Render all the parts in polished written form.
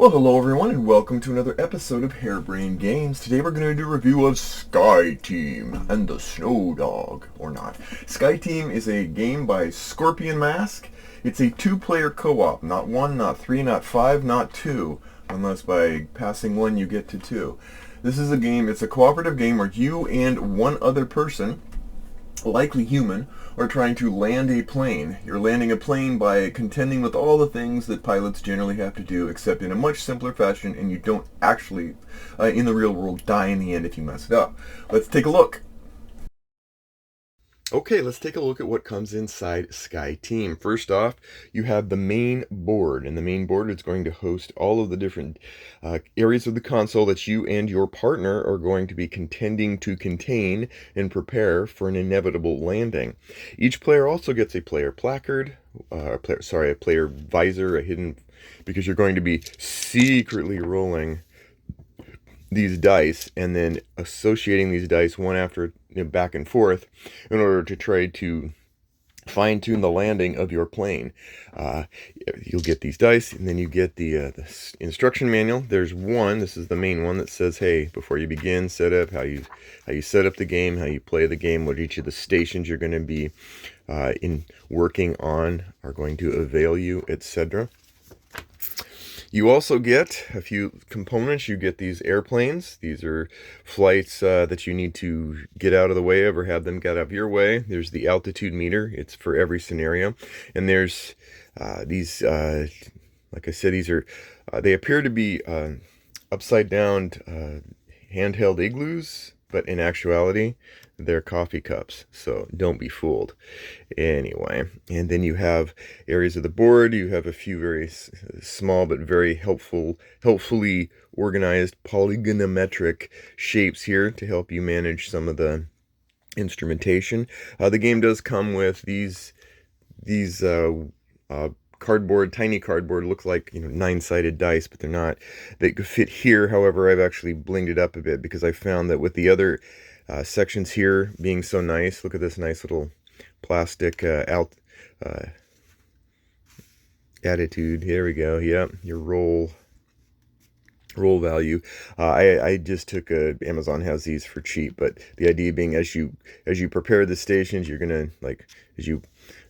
Well, hello everyone, and welcome to another episode of Harebrained Games. Today we're going to do a review of SkyTeam and the Snow Dog, or not. SkyTeam is a game by Scorpion Mask. It's a two-player co-op, not one, not three, not five, not two, unless by passing one you get to two. This is a game, it's a cooperative game where you and one other person, likely human, are trying to land a plane. You're landing a plane by contending with all the things that pilots generally have to do, except in a much simpler fashion, and you don't actually, in the real world, die in the end if you mess it up. Let's take a look. Okay, let's take a look at what comes inside SkyTeam. First off, you have the main board, and the main board is going to host all of the different areas of the console that you and your partner are going to be contending to contain and prepare for an inevitable landing. Each player also gets a player placard, a player visor, a hidden, because you're going to be secretly rolling these dice and then associating these dice one after back and forth in order to try to fine-tune the landing of your plane. You'll get these dice, and then you get the instruction manual. There's one, this is the main one, that says, hey, before you begin, set up, how you set up the game, how you play the game, what each of the stations you're going to be working on are going to avail you, etc. You also get a few components. You get these airplanes. These are flights that you need to get out of the way of or have them get out of your way. There's the altitude meter. It's for every scenario. And there's these, like I said, these are, they appear to be upside down handheld igloos, but in actuality, they're coffee cups, so don't be fooled. Anyway, and then you have areas of the board. You have a few very small but very helpfully organized polygonometric shapes here to help you manage some of the instrumentation. The game does come with these cardboard, tiny cardboard, look like, nine-sided dice, but they're not. They could fit here. However, I've actually blinged it up a bit because I found that with the other sections here being so nice, look at this nice little plastic attitude. Here we go. Yep, your roll value. I just took Amazon has these for cheap, but the idea being as you prepare the stations, you're gonna, like,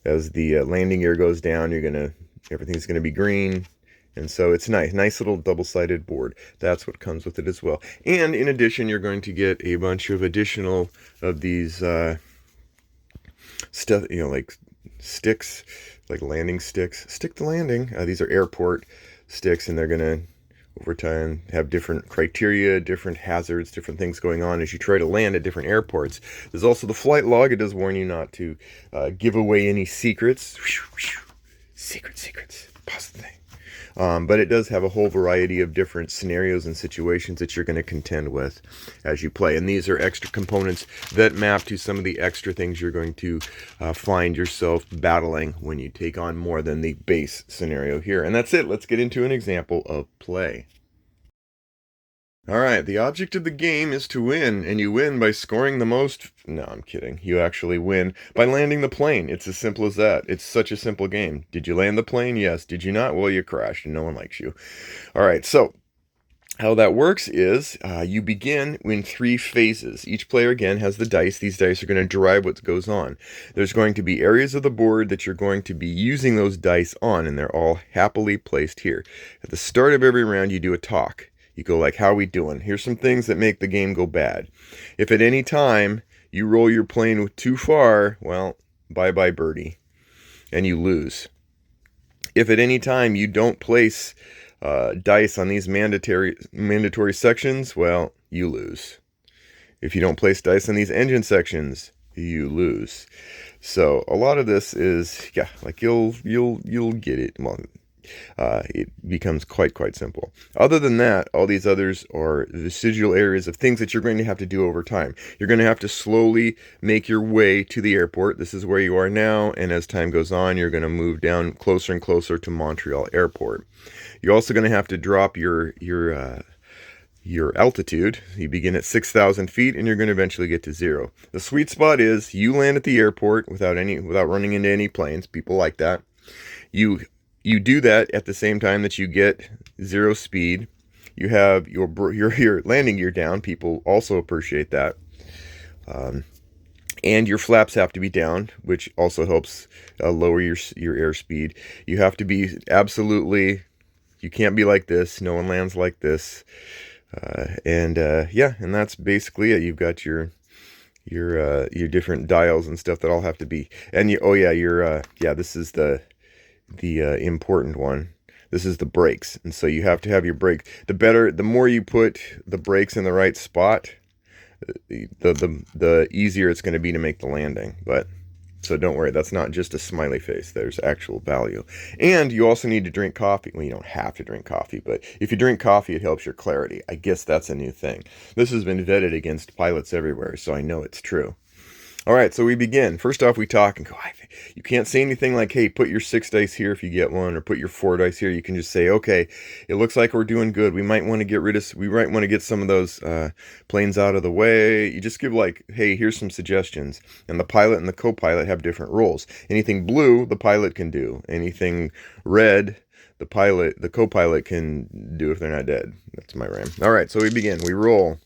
as the landing gear goes down, everything's gonna be green. And so it's nice little double-sided board. That's what comes with it as well. And in addition, you're going to get a bunch of additional of these stuff, like sticks, like landing sticks. Stick to landing. These are airport sticks, and they're going to, over time, have different criteria, different hazards, different things going on as you try to land at different airports. There's also the flight log. It does warn you not to give away any secrets. Secrets. Pause the thing. But it does have a whole variety of different scenarios and situations that you're going to contend with as you play. And these are extra components that map to some of the extra things you're going to find yourself battling when you take on more than the base scenario here. And that's it. Let's get into an example of play. Alright, the object of the game is to win, and you win by scoring the most... No, I'm kidding. You actually win by landing the plane. It's as simple as that. It's such a simple game. Did you land the plane? Yes. Did you not? Well, you crashed, and no one likes you. Alright, so how that works is you begin in 3 phases. Each player, again, has the dice. These dice are going to drive what goes on. There's going to be areas of the board that you're going to be using those dice on, and they're all happily placed here. At the start of every round, you do a talk. You go like, how are we doing? Here's some things that make the game go bad. If at any time you roll your plane too far, well, bye-bye birdie, and you lose. If at any time you don't place dice on these mandatory sections, well, you lose. If you don't place dice on these engine sections, you lose. So a lot of this is, yeah, like you'll get it. Well, it becomes quite simple. Other than that, all these others are residual areas of things that you're going to have to do over time. You're going to have to slowly make your way to the airport. This is where you are now, and as time goes on, you're going to move down closer and closer to Montreal Airport. You're also going to have to drop your altitude. You begin at 6,000 feet, and you're going to eventually get to 0. The sweet spot is you land at the airport without running into any planes. People like that. You you do that at the same time that you get 0 speed. You have your landing gear down. People also appreciate that. And your flaps have to be down, which also helps lower your airspeed. You have to be absolutely, you can't be like this. No one lands like this. Yeah, and that's basically it. You've got your different dials and stuff that all have to be. And this is the important one. This is the brakes, and so you have to have your brakes. The more you put the brakes in the right spot, the easier it's going to be to make the landing. But so don't worry, that's not just a smiley face. There's actual value. And you also need to drink coffee. Well, you don't have to drink coffee, but if you drink coffee, it helps your clarity. I guess that's a new thing. This has been vetted against pilots everywhere, so I know it's true. All right, so we begin. First off, we talk and go, you can't say anything like, hey, put your 6 dice here if you get one, or put your 4 dice here. You can just say, okay, it looks like we're doing good. We might want to get some of those planes out of the way. You just give like, hey, here's some suggestions. And the pilot and the co-pilot have different roles. Anything blue, the pilot can do. Anything red, the co-pilot can do if they're not dead. That's my rhyme. All right, so we begin. We roll.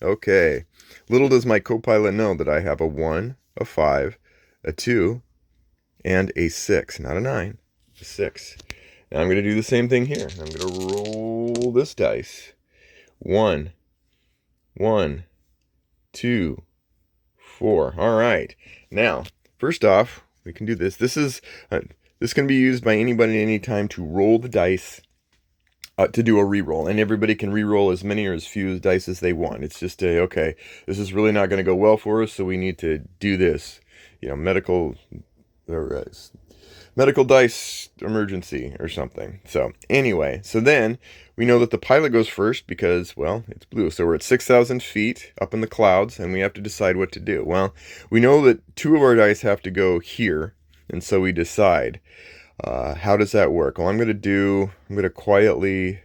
Okay. Little does my co-pilot know that I have a 1, a 5, a 2, and a 6. Not a 9, a 6. Now I'm going to do the same thing here. I'm going to roll this dice. 1, 2, 4. All right. Now, first off, we can do this. This can be used by anybody at any time to roll the dice. To do a reroll, and everybody can reroll as many or as few dice as they want. It's just okay, this is really not going to go well for us, so we need to do this. Medical dice emergency or something. So anyway, so then we know that the pilot goes first because, well, it's blue. So we're at 6,000 feet up in the clouds, and we have to decide what to do. Well, we know that 2 of our dice have to go here, and so we decide. How does that work? Well, I'm going to quietly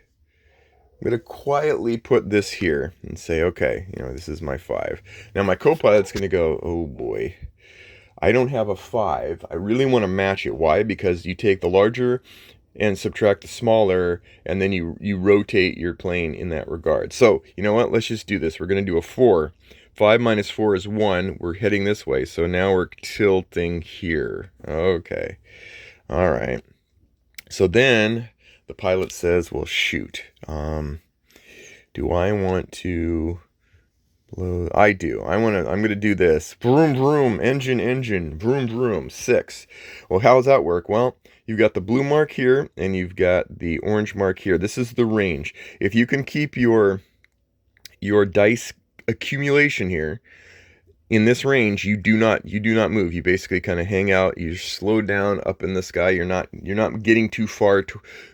put this here and say, okay, this is my 5. Now my co-pilot's going to go, oh boy, I don't have a 5. I really want to match it. Why? Because you take the larger and subtract the smaller, and then you rotate your plane in that regard. So, you know what? Let's just do this. We're going to do a 4. 5 minus 4 is 1. We're heading this way. So now we're tilting here. Okay. All right. So then the pilot says, well, shoot. Do I want to blow? I do. I'm going to do this. Vroom, vroom, engine, vroom, vroom, 6. Well, how does that work? Well, you've got the blue mark here and you've got the orange mark here. This is the range. If you can keep your dice accumulation here in this range, you do not move. You basically kind of hang out. You slow down up in the sky. You're not getting too far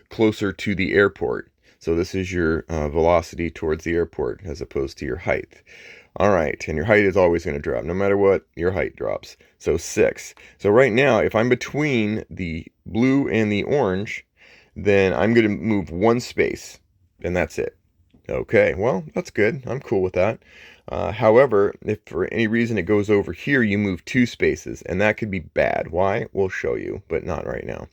closer to the airport. So this is your velocity towards the airport as opposed to your height. All right, and your height is always going to drop. No matter what, your height drops. So 6. So right now, if I'm between the blue and the orange, then I'm going to move 1 space, and that's it. Okay, well, that's good. I'm cool with that. However, if for any reason it goes over here, you move 2 spaces, and that could be bad. Why? We'll show you, but not right now.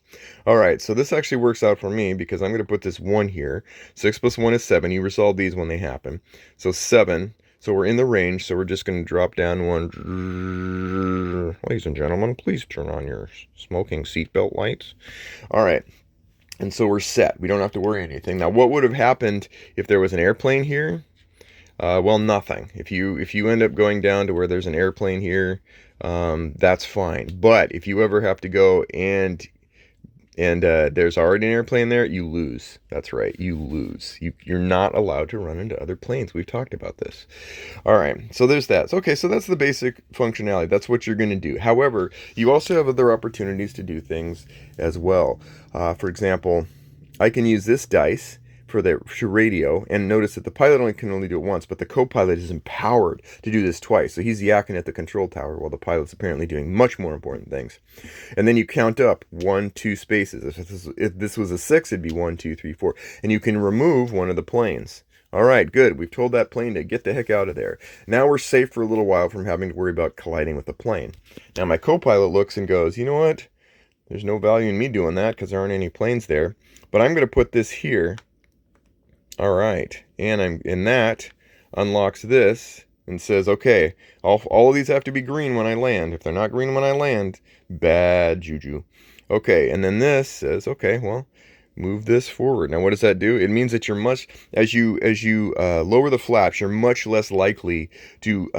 All right, so this actually works out for me because I'm going to put this 1 here. 6 plus 1 is 7. You resolve these when they happen. So 7. So we're in the range, so we're just going to drop down 1. Ladies and gentlemen, please turn on your smoking seatbelt lights. All right. And so we're set. We don't have to worry anything. Now, what would have happened if there was an airplane here? Well, nothing. If you end up going down to where there's an airplane here, that's fine. But if you ever have to go and there's already an airplane there, you lose. That's right, you lose. You're not allowed to run into other planes. We've talked about this. All right, so there's that. Okay, so that's the basic functionality. That's what you're going to do. However, you also have other opportunities to do things as well. For example, I can use this dice for the radio, and notice that the pilot can only do it once, but the co-pilot is empowered to do this twice. So he's yakking at the control tower while the pilot's apparently doing much more important things. And then you count up 1, 2 spaces. If this was a 6, it'd be 1, 2, 3, 4. And you can remove one of the planes. All right, good. We've told that plane to get the heck out of there. Now we're safe for a little while from having to worry about colliding with the plane. Now my co-pilot looks and goes, you know what? There's no value in me doing that because there aren't any planes there. But I'm going to put this here. All right, and that unlocks this and says, okay, all of these have to be green when I land. If they're not green when I land, bad juju. Okay, and then this says, okay, well, move this forward. Now, what does that do? It means that you're much, as you lower the flaps, you're much less likely to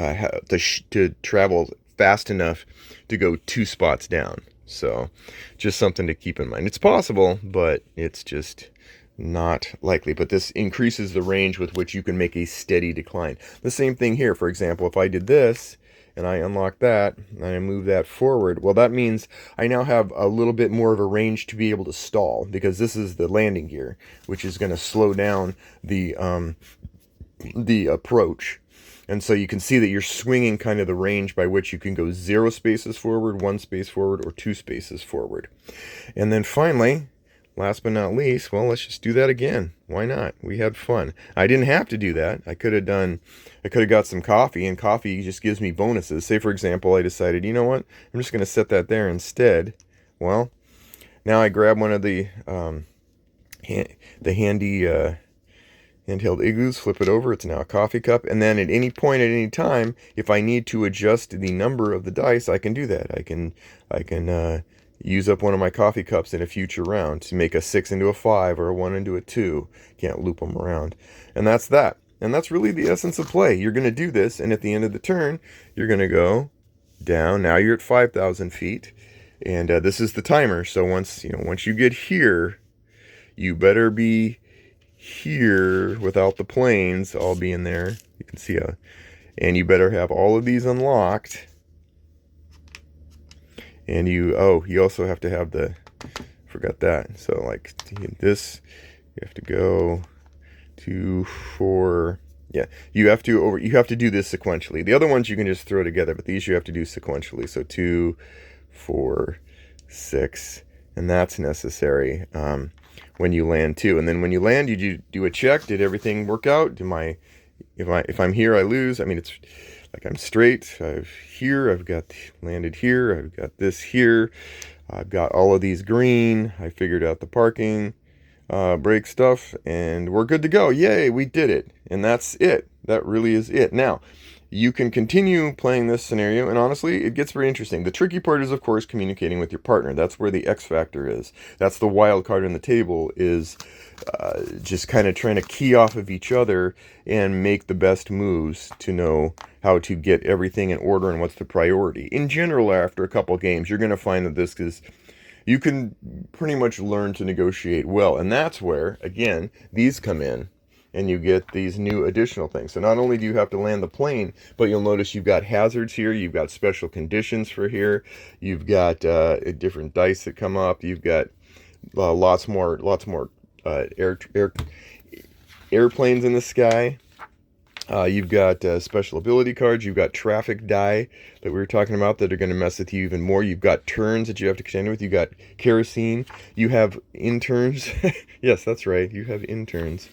to travel fast enough to go 2 spots down. So, just something to keep in mind. It's possible, but it's just not likely. But this increases the range with which you can make a steady decline. The same thing here. For example, if I did this and I unlock that and I move that forward, well, that means I now have a little bit more of a range to be able to stall, because this is the landing gear, which is going to slow down the approach. And so you can see that you're swinging kind of the range by which you can go 0 spaces forward, 1 space forward, or 2 spaces forward. And then finally, last but not least, well, let's just do that again. Why not? We had fun. I didn't have to do that. I could have got some coffee, and coffee just gives me bonuses. Say, for example, I decided, you know what? I'm just going to set that there instead. Well, now I grab one of the handy handheld igloos, flip it over, it's now a coffee cup, and then at any point, at any time, if I need to adjust the number of the dice, I can do that. I can use up one of my coffee cups in a future round to make a 6 into a 5 or a 1 into a 2. Can't loop them around. And that's that. And that's really the essence of play. You're going to do this, and at the end of the turn, you're going to go down. Now you're at 5,000 feet, and this is the timer. So once you get here, you better be here without the planes all being there. You can see and you better have all of these unlocked. And you also have to have forgot that. So like this, you have to go 2, 4. Yeah, you have to do this sequentially. The other ones you can just throw together, but these you have to do sequentially. So 2, 4, 6, and that's necessary when you land too. And then when you land, you do a check. Did everything work out? If I'm here, I lose. I mean, it's like I'm straight. I've got landed here. I've got this here. I've got all of these green. I figured out the parking brake stuff, and we're good to go. Yay, we did it. And that's it. That really is it. Now, you can continue playing this scenario, and honestly, it gets very interesting. The tricky part is, of course, communicating with your partner. That's where the X factor is. That's the wild card on the table, is just kind of trying to key off of each other and make the best moves to know how to get everything in order and what's the priority. In general, after a couple games, you're going to find that you can pretty much learn to negotiate well. And that's where, again, these come in. And you get these new additional things. So not only do you have to land the plane, but you'll notice you've got hazards here, you've got special conditions for here, you've got different dice that come up, you've got lots more airplanes in the sky. You've got special ability cards. You've got traffic die that we were talking about that are going to mess with you even more. You've got turns that you have to contend with. You've got kerosene. You have interns. Yes, that's right. You have interns.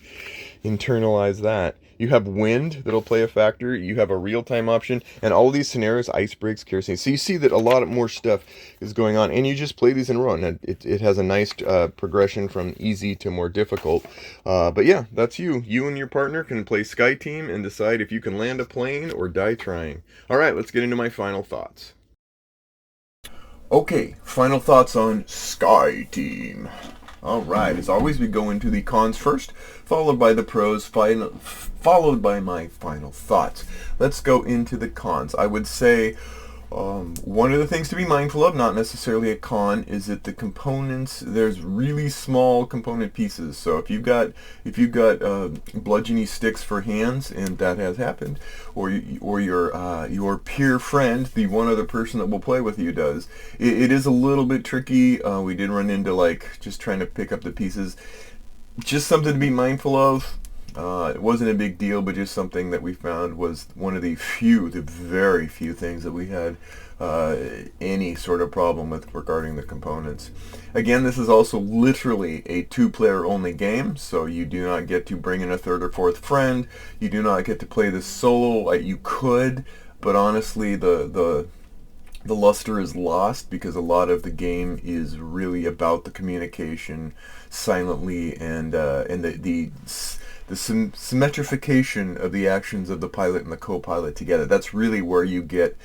Internalize that. You have wind that'll play a factor. You have a real-time option. And all these scenarios, ice breaks, kerosene. So you see that a lot more stuff is going on. And you just play these in a row. And it has a nice progression from easy to more difficult. But yeah, that's you. You and your partner can play SkyTeam and decide if you can land a plane or die trying. All right, let's get into my final thoughts. Okay, final thoughts on SkyTeam. Alright, as always, we go into the cons first, followed by the pros, followed by my final thoughts. Let's go into the cons. I would say one of the things to be mindful of, not necessarily a con, is that the components, there's really small component pieces. So if you've got bludgeony sticks for hands, and that has happened, or your peer friend, the one other person that will play with you does, it is a little bit tricky. We did run into just trying to pick up the pieces. Just something to be mindful of. It wasn't a big deal, but just something that we found was one of the very few things that we had any sort of problem with regarding the components. Again, this is also literally a 2-player only game, so you do not get to bring in a 3rd or 4th friend. You do not get to play this solo. You could, but honestly, the the luster is lost because a lot of the game is really about the communication silently, and the symmetrification of the actions of the pilot and the co-pilot together. That's really where you get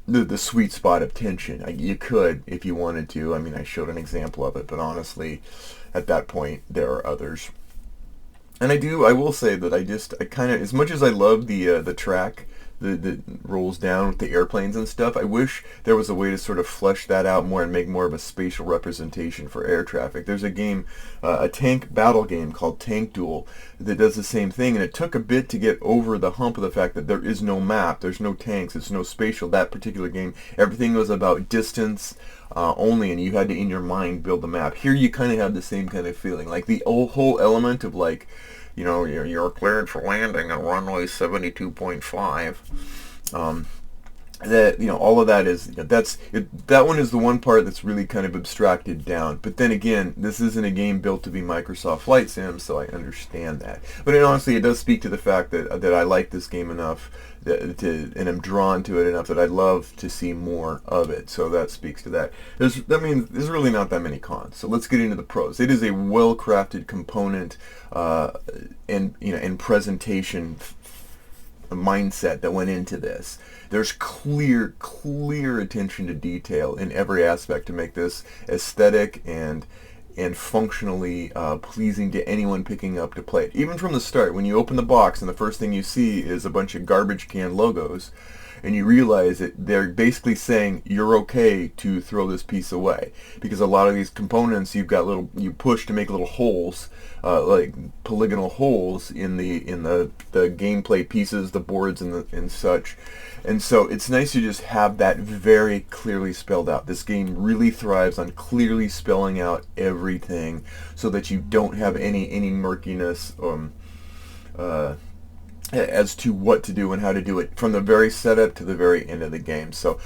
the sweet spot of tension. You could, if you wanted to. I mean, I showed an example of it, but honestly, at that point, there are others. And I will say that I kind of, as much as I love the track that rolls down with the airplanes and stuff, I wish there was a way to sort of flesh that out more and make more of a spatial representation for air traffic. There's a game, a tank battle game called Tank Duel that does the same thing, and it took a bit to get over the hump of the fact that there is no map, there's no tanks, it's no spatial. That particular game, everything was about distance only, and you had to, in your mind, build the map. Here you kind of have the same kind of feeling, like the whole element of like, you're cleared for landing at runway 72.5. That all of that is that's it, that one is the one part that's really kind of abstracted down. But then again, this isn't a game built to be Microsoft Flight Sim, so I understand that. But honestly, it does speak to the fact that I like this game enough and I'm drawn to it enough that I'd love to see more of it. So that speaks to that. There's really not that many cons. So let's get into the pros. It is a well-crafted component and presentation mindset that went into this. There's clear attention to detail in every aspect to make this aesthetic and functionally pleasing to anyone picking up to play it. Even from the start, when you open the box and the first thing you see is a bunch of garbage can logos, and you realize that they're basically saying you're okay to throw this piece away, because a lot of these components you push to make little holes, like polygonal holes in the gameplay pieces, the boards and such. And so it's nice to just have that very clearly spelled out. This game really thrives on clearly spelling out everything so that you don't have any murkiness as to what to do and how to do it from the very setup to the very end of the game. So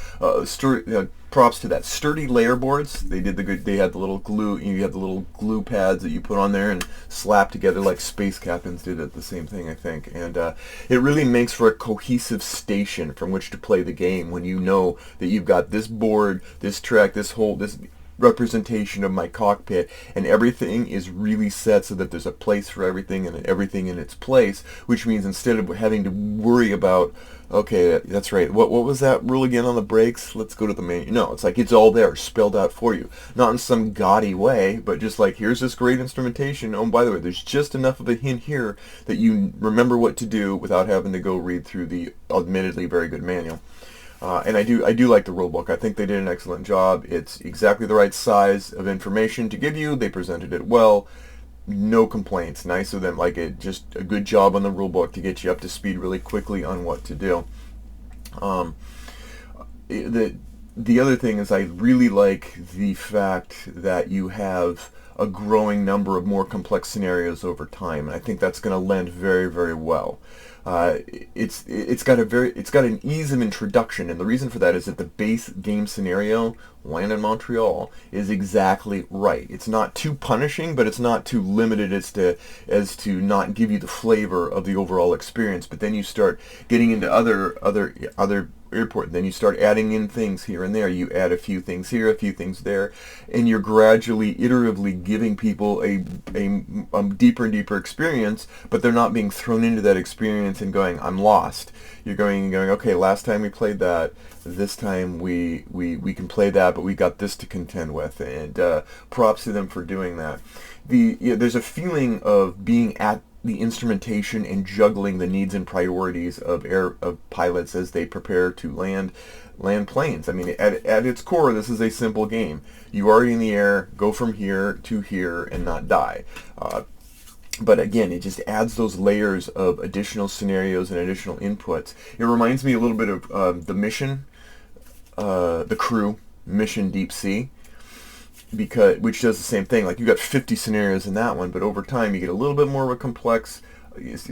props to that. Sturdy layer boards. They had the little glue. You had the little glue pads that you put on there and slap together like space captains did at the same thing, I think. And it really makes for a cohesive station from which to play the game when you know that you've got this board, this track, this representation of my cockpit, and everything is really set so that there's a place for everything and everything in its place, which means instead of having to worry about, okay, that's right, what was that rule again on the brakes? Let's go to the menu. No, it's like it's all there, spelled out for you. Not in some gaudy way, but just like, here's this great instrumentation. Oh, and by the way, there's just enough of a hint here that you remember what to do without having to go read through the admittedly very good manual. And I do like the rulebook. I think they did an excellent job. It's exactly the right size of information to give you. They presented it well. No complaints. Nice of them. Like it, just a good job on the rulebook to get you up to speed really quickly on what to do. The other thing is I really like the fact that you have a growing number of more complex scenarios over time, and I think that's going to lend very, very well. It's got an ease of introduction, and the reason for that is that the base game scenario, Land in Montreal, is exactly right. It's not too punishing, but it's not too limited as to not give you the flavor of the overall experience. But then you start getting into other airport, then you start adding in things here and there. You add a few things here, a few things there, and you're gradually, iteratively giving people a deeper and deeper experience, but they're not being thrown into that experience and going, I'm lost. You're going, okay, last time we played that, this time we can play that, but we got this to contend with, and props to them for doing that. There's a feeling of being at the instrumentation and juggling the needs and priorities of pilots as they prepare to land planes. I mean, at its core, this is a simple game. You are in the air, go from here to here and not die. But again, it just adds those layers of additional scenarios and additional inputs. It reminds me a little bit of the mission, the Crew Mission Deep Sea, which does the same thing. Like, you got 50 scenarios in that one, but over time you get a little bit more of a complex,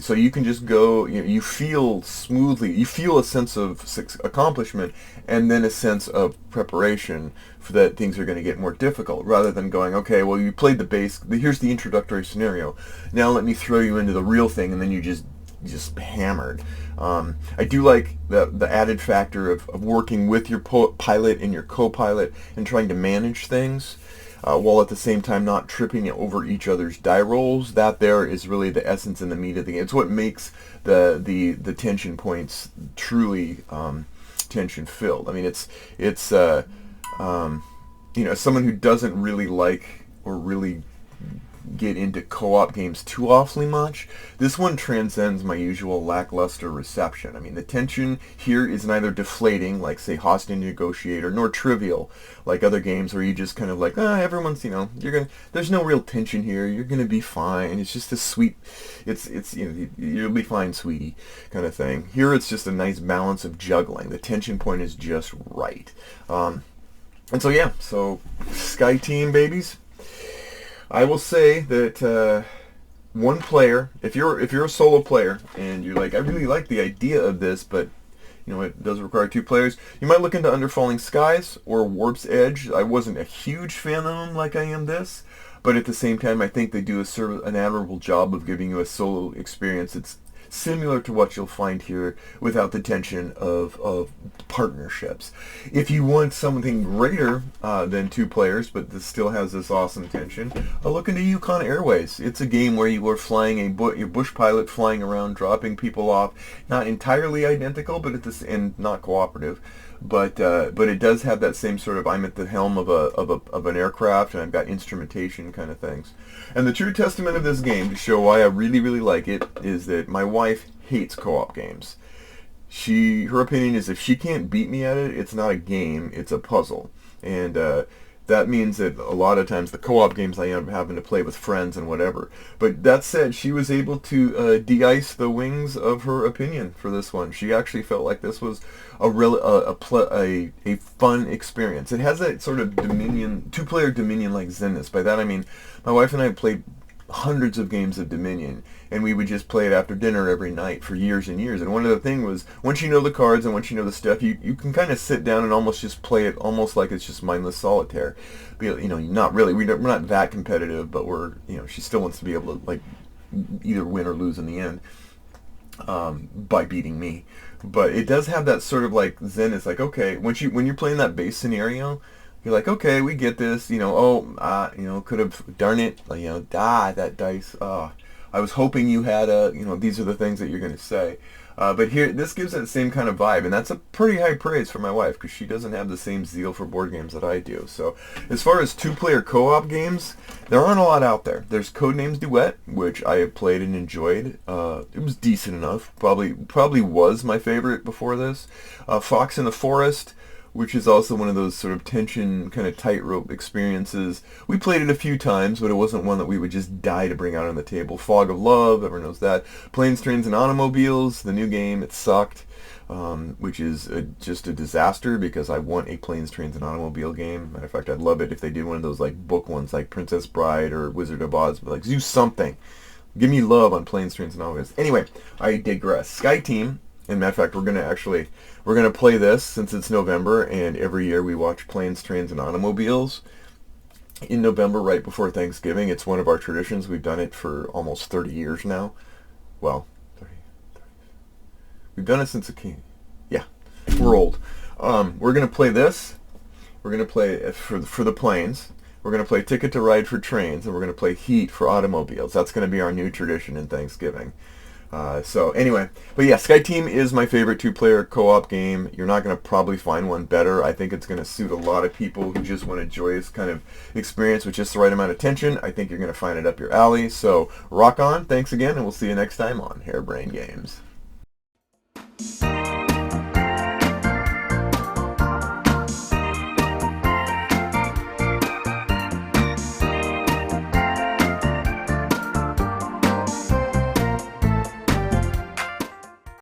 so you can just go, you feel smoothly, you feel a sense of accomplishment and then a sense of preparation for that things are going to get more difficult, rather than going, okay, well, you played the base, here's the introductory scenario, now let me throw you into the real thing, and then you just just hammered. I do like the added factor of working with your pilot and your co-pilot and trying to manage things, while at the same time not tripping over each other's die rolls. That there is really the essence and the meat of the game. It's what makes the tension points truly tension filled. I mean, it's someone who doesn't really like or really get into co-op games too awfully much, this one transcends my usual lackluster reception. I mean, the tension here is neither deflating, like, say, Hostage Negotiator, nor trivial, like other games where you just kind of like, everyone's, there's no real tension here, you're gonna be fine, it's just a sweet, you'll be fine, sweetie, kind of thing. Here it's just a nice balance of juggling. The tension point is just right. And so, yeah, so SkyTeam, babies. I will say that one player, if you're a solo player and you're like, I really like the idea of this, but it does require two players, you might look into Under Falling Skies or Warp's Edge. I wasn't a huge fan of them like I am this, but at the same time, I think they do an admirable job of giving you a solo experience. It's similar to what you'll find here without the tension of partnerships. If you want something greater than two players, but this still has this awesome tension, look into Yukon Airways. It's a game where you are flying your bush pilot flying around, dropping people off. Not entirely identical, but and not cooperative. But it does have that same sort of, I'm at the helm of an aircraft and I've got instrumentation kind of things. And the true testament of this game, to show why I really, really like it, is that my wife hates co-op games. Her opinion is if she can't beat me at it, it's not a game, it's a puzzle. And that means that a lot of times the co-op games I end up having to play with friends and whatever. But that said, she was able to de-ice the wings of her opinion for this one. She actually felt like this was a fun experience. It has that sort of two-player Dominion-like zenness. By that I mean, my wife and I played hundreds of games of Dominion, and we would just play it after dinner every night for years and years. And one of the things was, once you know the cards and once you know the stuff, you can kind of sit down and almost just play it almost like it's just mindless solitaire. Not really. We're not that competitive, but she still wants to be able to like either win or lose in the end by beating me. But it does have that sort of like zen. It's like, okay, when you're playing that base scenario, you're like, okay, we get this, could have, darn it, that dice, I was hoping you had these are the things that you're going to say. But here, this gives that same kind of vibe, and that's a pretty high praise for my wife, because she doesn't have the same zeal for board games that I do. So, as far as two-player co-op games, there aren't a lot out there. There's Codenames Duet, which I have played and enjoyed. It was decent enough. Probably was my favorite before this. Fox in the Forest, which is also one of those sort of tension, kind of tightrope experiences. We played it a few times, but it wasn't one that we would just die to bring out on the table. Fog of Love, everyone knows that. Planes, Trains, and Automobiles, the new game, it sucked, which is just a disaster, because I want a Planes, Trains, and Automobile game. Matter of fact, I'd love it if they did one of those like book ones, like Princess Bride or Wizard of Oz, but like, do something. Give me love on Planes, Trains, and Automobiles. Anyway, I digress. SkyTeam. And matter of fact, we're gonna play this since it's November, and every year we watch Planes, Trains, and Automobiles in November, right before Thanksgiving. It's one of our traditions. We've done it for almost 30 years now. Well, 30. We've done it since it came. Yeah, we're old. We're gonna play this. We're gonna play for the planes. We're gonna play Ticket to Ride for trains, and we're gonna play Heat for automobiles. That's gonna be our new tradition in Thanksgiving. So anyway, but yeah, SkyTeam is my favorite two-player co-op game. You're not going to probably find one better. I think it's going to suit a lot of people who just want a joyous kind of experience with just the right amount of tension. I think you're going to find it up your alley. So rock on. Thanks again, and we'll see you next time on Harebrained Games.